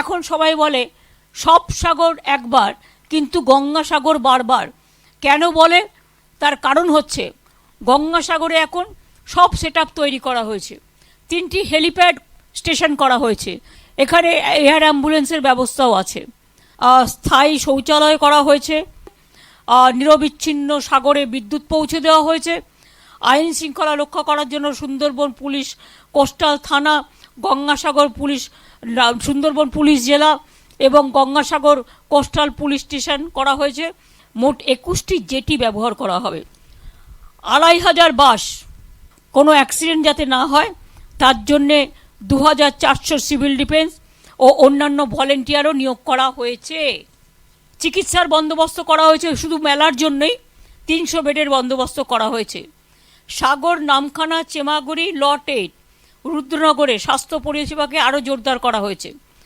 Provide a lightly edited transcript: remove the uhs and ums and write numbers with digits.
এখন সবাই বলে সব সাগর একবার কিন্তু গঙ্গাসাগর বারবার। কেন বলে? তার কারণ হচ্ছে গঙ্গাসাগরে এখন সব সেটআপ তৈরি করা হয়েছে। 3টি হেলিপ্যাড স্টেশন করা হয়েছে, এখানে এয়ার অ্যাম্বুলেন্সের ব্যবস্থাও আছে, স্থায়ী শৌচালয় করা হয়েছে, নিরবিচ্ছিন্ন সাগরে বিদ্যুৎ পৌঁছে দেওয়া হয়েছে। আইন শৃঙ্খলা রক্ষা করার জন্য সুন্দরবন পুলিশ, কোস্টাল থানা, গঙ্গাসাগর পুলিশ, সুন্দরবন পুলিশ জেলা এবং গঙ্গাসাগর কোস্টাল পুলিশ স্টেশন করা হয়েছে। মোট 21টি জেটি ব্যবহার করা হবে। 2500 বাস, কোনো অ্যাক্সিডেন্ট যাতে না হয় তার জন্যে 2400 সিভিল ডিফেন্স ও অন্যান্য ভলেন্টিয়ারও নিয়োগ করা হয়েছে। চিকিৎসার বন্দোবস্ত করা হয়েছে, শুধু মেলার জন্যই 300 বেডের বন্দোবস্ত করা হয়েছে। সাগর, নামখানা, চেমাগুড়ি, লট 8, রুদ্রনগরে স্বাস্থ্য পরিষেবাকে আরও জোরদার করা হয়েছে।